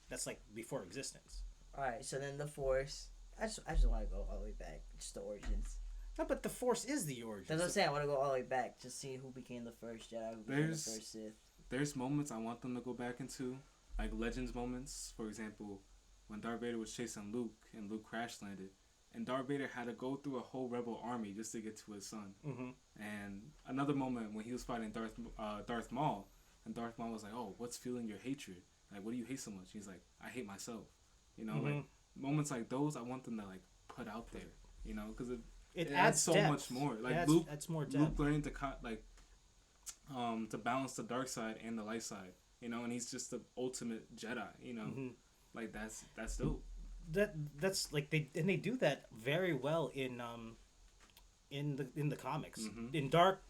that's like before existence. All right, so then the Force. I just want to go all the way back, just the origins. No, but the Force is the origin. That's what I'm saying. I want to go all the way back, just see who became the first Jedi, who became the first Sith. There's moments I want them to go back into, like Legends moments. For example, when Darth Vader was chasing Luke and Luke crash landed, and Darth Vader had to go through a whole Rebel army just to get to his son. Mm-hmm. And another moment when he was fighting Darth Maul, and Darth Maul was like, "Oh, what's fueling your hatred? Like, what do you hate so much?" He's like, "I hate myself." You know, like moments like those, I want them to like put out there. You know, because it adds so depth. much more. Like That's more depth. Luke learning to to balance the dark side and the light side. You know, and he's just the ultimate Jedi. You know, like that's dope. That's like they do that very well in the comics. In Dark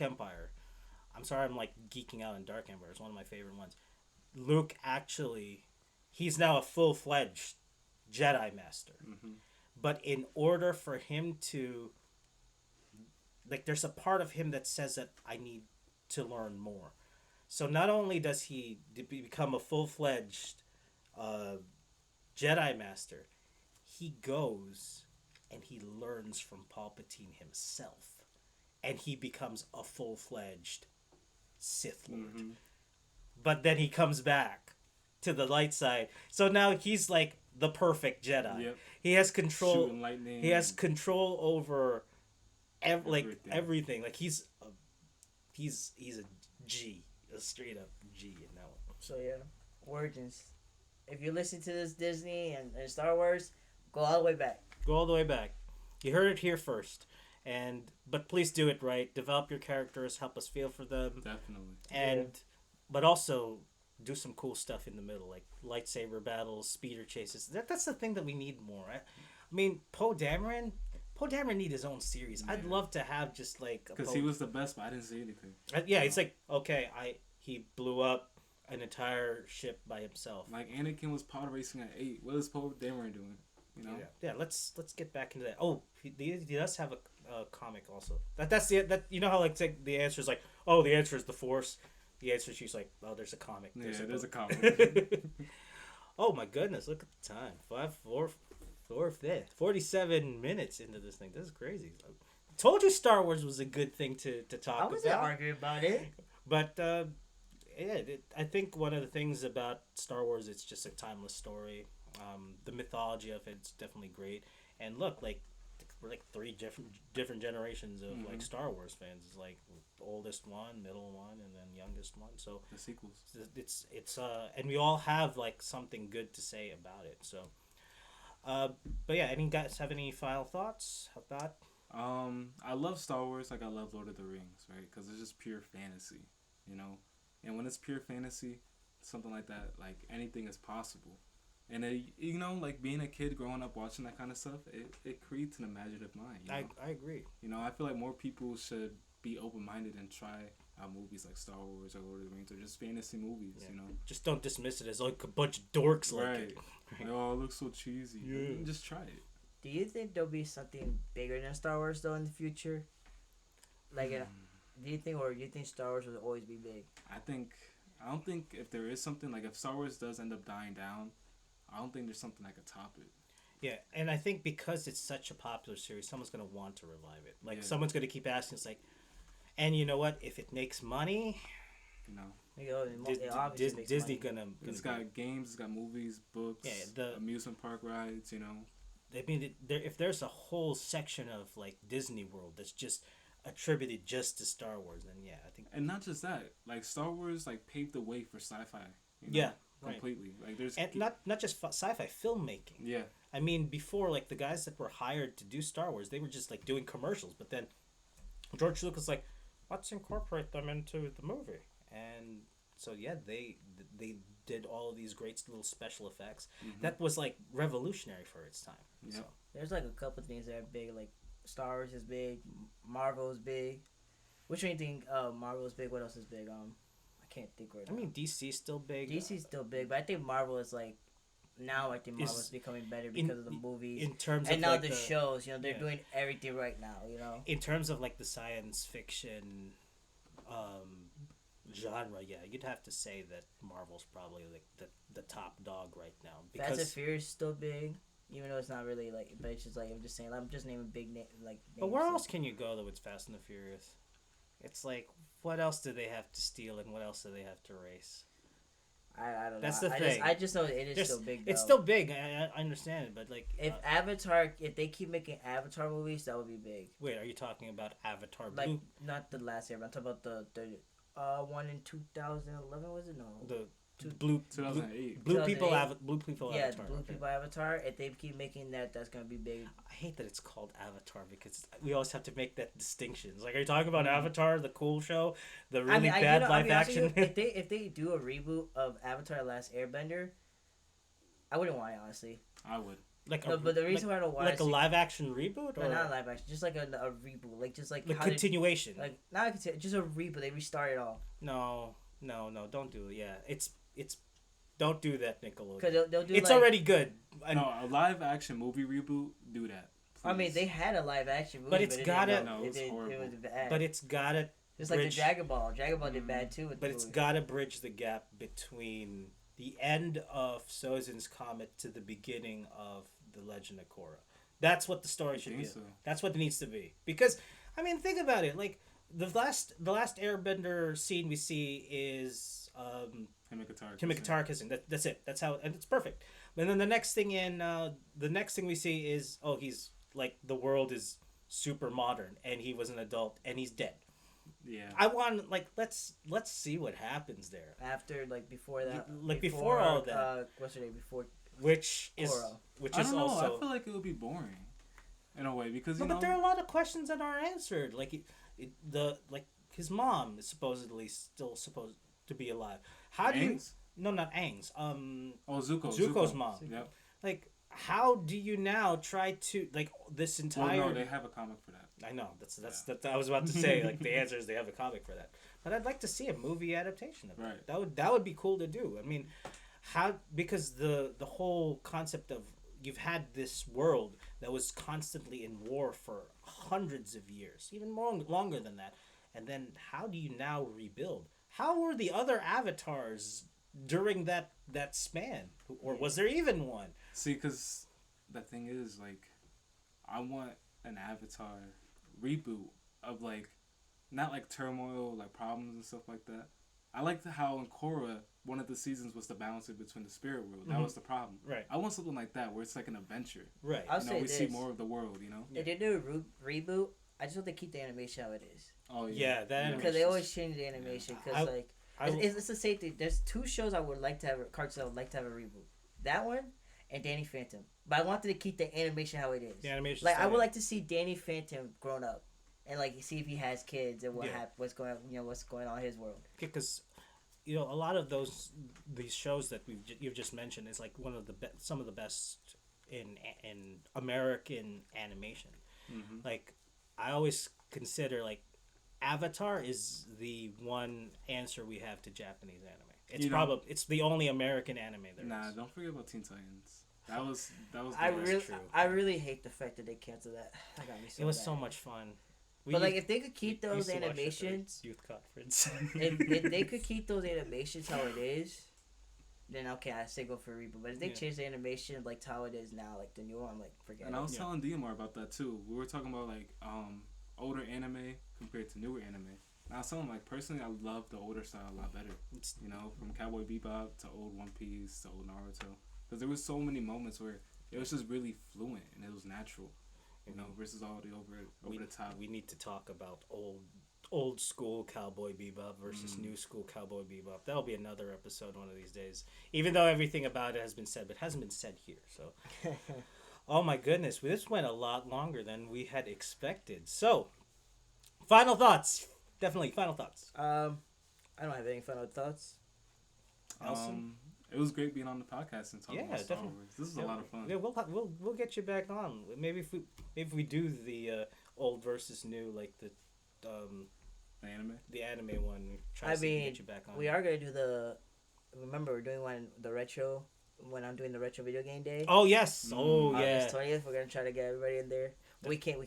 Empire. I'm sorry, I'm like geeking out on Dark Empire. It's one of my favorite ones. Luke actually, he's now a full-fledged Jedi Master. But in order for him to, like, there's a part of him that says that I need to learn more. So not only does he become a full-fledged Jedi Master, he goes and he learns from Palpatine himself. And he becomes a full-fledged Sith Lord. But then he comes back to the light side. So now he's like the perfect Jedi. Yep. He has control. Shooting lightning. He has control over everything. Like he's a G, a straight up G in that one. So yeah, origins. If you listen to this Disney and Star Wars, go all the way back. Go all the way back. You heard it here first. But please do it right. Develop your characters. Help us feel for them. Definitely. But also do some cool stuff in the middle, like lightsaber battles, speeder chases. That's the thing that we need more. I mean, Poe Dameron need his own series. Yeah. I'd love to have just like because he was the best, but I didn't see anything. It's like okay, he blew up an entire ship by himself. Like Anakin was pod racing at 8. What is Poe Dameron doing? You know? Yeah. Let's get back into that. Oh, he does have a comic also. That's that you know how like the answer is like, oh, the answer is the Force. The answer she's like, oh, there's a comic. There's a comic. Oh my goodness, look at the time. 47 minutes into this thing. This is crazy. I told you Star Wars was a good thing to talk about. I wasn't arguing about it. But I think one of the things about Star Wars, it's just a timeless story. The mythology of it's definitely great. And look, like we're like 3 different generations of like Star Wars fans. It's like oldest one, middle one, and then youngest one. So the sequels. It's and we all have like something good to say about it. So, but yeah, any guys have any final thoughts about? I love Star Wars like I love Lord of the Rings, right? Because it's just pure fantasy, you know. And when it's pure fantasy, something like that, like anything is possible. And you know, like being a kid growing up watching that kind of stuff, it creates an imaginative mind. You know? I agree. You know, I feel like more people should be open-minded and try out movies like Star Wars or Lord of the Rings or just fantasy movies. Yeah. You know, just don't dismiss it as like a bunch of dorks right. like it. Like, oh, it looks so cheesy. Yeah. Just try it. Do you think there'll be something bigger than Star Wars though in the future? Like, do you think Star Wars will always be big? I don't think if there is something like if Star Wars does end up dying down, I don't think there's something that could top it. Yeah, and I think because it's such a popular series, someone's gonna want to revive it. Like someone's gonna keep asking. It's like, and you know what? If it makes money, Disney gonna. It's got games, it's got movies, books, the amusement park rides. You know. I mean, if there's a whole section of like Disney World that's just attributed just to Star Wars, then yeah, I think. And not just that, like Star Wars, like paved the way for sci-fi. You know? Yeah. Completely. Like there's and not just sci-fi filmmaking. Yeah. I mean, before like the guys that were hired to do Star Wars, they were just like doing commercials. But then George Lucas like, let's incorporate them into the movie, and So yeah, they did all of these great little special effects. Mm-hmm. That was like revolutionary for its time. Yep. So There's like a couple things that are big, like Star Wars is big, Marvel is big. Which one do you think Marvel is big? What else is big? I can't think right I now. mean, DC's still big. DC's still big, but I think Marvel is like now. I think Marvel is becoming better because of the movies in terms and of now like the shows. You know, they're doing everything right now. You know, in terms of like the science fiction genre, yeah, you'd have to say that Marvel's probably like the top dog right now. Fast and Furious is still big, even though it's not really like. But it's just like I'm just saying. I'm just naming big like. But where else can you go though with Fast and the Furious? It's like, what else do they have to steal and what else do they have to race? I don't know. That's the thing. I just know it is still big. Though. It's still big. I understand it, but like if Avatar, if they keep making Avatar movies, that would be big. Wait, are you talking about Avatar Blue? Like not the last year, but I'm talking about the one in 2011 was it? No. The blue 2008. Blue people 2008. Blue people Yeah, Avatar. the Blue People Avatar. If they keep making that, that's gonna be big. I hate that it's called Avatar because we always have to make that distinction. It's like, are you talking about Avatar, the cool show, the really bad live action? If they do a reboot of Avatar: Last Airbender, I wouldn't want it honestly. I would. Like no, but the reason why I don't want like a live action reboot, or no, not a live action, just like a reboot, like just like the continuation, like not a just a reboot. They restart it all. No, don't do it. Yeah, it's don't do that, Nickelodeon. Because they'll do. It's like, already good. No, a live action movie reboot. Do that. Please. I mean, they had a live action movie, but it's gotta. No, it was bad. But it's gotta. Just like the Dragon Ball. Dragon Ball did bad too. But it's gotta bridge the gap between the end of Sozin's Comet to the beginning of The Legend of Korra. That's what the story should be. So. That's what it needs to be. Because I mean, think about it. Like the last Airbender scene we see is him and Katara kissing. That's it. That's how, and it's perfect. And then the next thing we see is he's like the world is super modern and he was an adult and he's dead. Yeah. I want let's see what happens there. After before that. Before all that. What's her name? Before. Which is Korra. I don't know. I feel like it would be boring, in a way, because you know. But there are a lot of questions that aren't answered. Like his mom is supposedly still supposed to be alive. How do you? No, not Aang's. Zuko's mom. Yep. Like, how do you now try to this entire? Well, no, they have a comic for that. I know that I was about to say. Like the answer is they have a comic for that, but I'd like to see a movie adaptation of that. Right. That would be cool to do. I mean, because the whole concept of you've had this world that was constantly in war for hundreds of years, even longer than that, and then how do you now rebuild? How were the other avatars during that span, or was there even one? See, because the thing is, I want an Avatar reboot of not turmoil, problems and stuff like that. I liked how in Korra, one of the seasons was the balancing between the spirit world. That was the problem. Right. I want something like that where it's like an adventure. Right. I'll say we this. see more of the world. You know. If they do a reboot, I just hope they keep the animation how it is. Oh yeah. That because they always change the animation because it's the same thing. There's two shows I would like to have cartoons I would like to have a reboot. That one and Danny Phantom. But I wanted to keep the animation how it is. The animation. I would like to see Danny Phantom grown up, and see if he has kids and what's going on in his world. Because, a lot of these shows that you've just mentioned is one of some of the best in American animation. Mm-hmm. I always consider Avatar is the one answer we have to Japanese anime. It's the only American anime there is. Don't forget about Teen Titans. That was true. I really hate the fact that they canceled that. That got me so It was bad. so much fun. If they could keep those animations, youth conference. if they could keep those animations how it is, then okay, I say go for a reboot. But if they change the animation to how it is now, the new one, forget it. And I was telling Diamar about that too. We were talking about older anime compared to newer anime. And I was telling him personally, I love the older style a lot better. From Cowboy Bebop to old One Piece to old Naruto, because there was so many moments where it was just really fluent and it was natural. Versus all the over the top. We need to talk about old school Cowboy Bebop versus new school Cowboy Bebop. That'll be another episode one of these days. Even though everything about it has been said, but hasn't been said here. So, oh my goodness, this went a lot longer than we had expected. So, final thoughts. Definitely final thoughts. I don't have any final thoughts. Elsa. It was great being on the podcast and talking about Star definitely. Wars. This is a lot of fun. Yeah, we'll get you back on. Maybe if we do the old versus new, like the anime one. I mean, get you back on. We are gonna do the. Remember, we're doing the retro. When I'm doing the retro video game day. Oh yes. Oh yeah. August 20th, we're gonna try to get everybody in there. We can't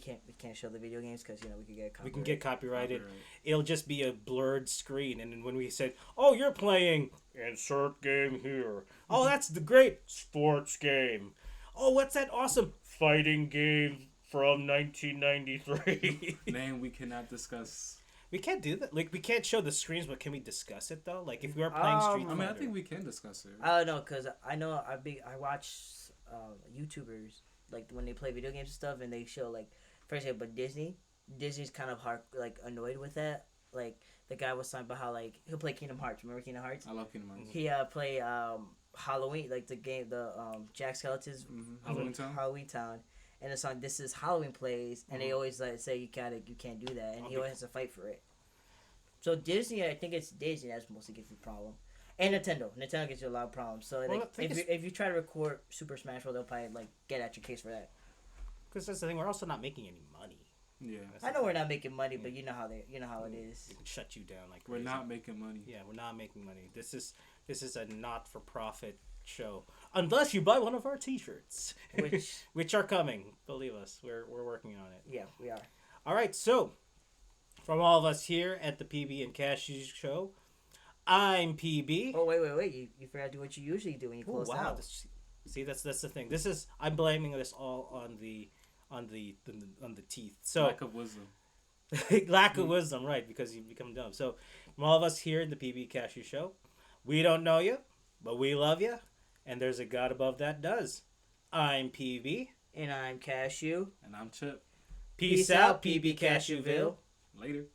show the video games because we could get copyrighted. We can get copyrighted. It'll just be a blurred screen, and then when we said, "Oh, you're playing insert game here," oh, that's the great sports game. Oh, what's that awesome fighting game from 1993? Name we cannot discuss. We can't do that. Like we can't show the screens, but can we discuss it though? Like if we are playing Street Fighter. I think we can discuss it. I don't know because I know I watch YouTubers like when they play video games and stuff, and they show like, for example, Disney's kind of annoyed with that. Like the guy was talking about how like he'll play Kingdom Hearts. Remember Kingdom Hearts? I love Kingdom Hearts. He play Halloween, like the game, the Jack Skellington's Halloween Town. And the song "This Is Halloween" plays, and they always say you can't do that, and he always has to fight for it. So Disney, I think it's Disney that's mostly gives you a problem, and Nintendo gives you a lot of problems. So if you try to record Super Smash Bros, they'll probably get at your case for that. Because that's the thing, we're also not making any money. Yeah, I know we're not making money, but you know how it is. They can shut you down like crazy. We're not making money. Yeah, we're not making money. This is a not-for-profit show, unless you buy one of our T-shirts, which are coming. Believe us, we're working on it. Yeah, we are. All right, so from all of us here at the PB and Cashew Show, I'm PB. Oh wait! You forgot to do what you usually do when you close out. See, that's the thing. I'm blaming this all on the teeth. So lack of wisdom. Lack of wisdom, right? Because you become dumb. So from all of us here in the PB Cashew Show, we don't know you, but we love you. And there's a God above that does. I'm PB. And I'm Cashew. And I'm Chip. Peace out, PB Cashewville. Later.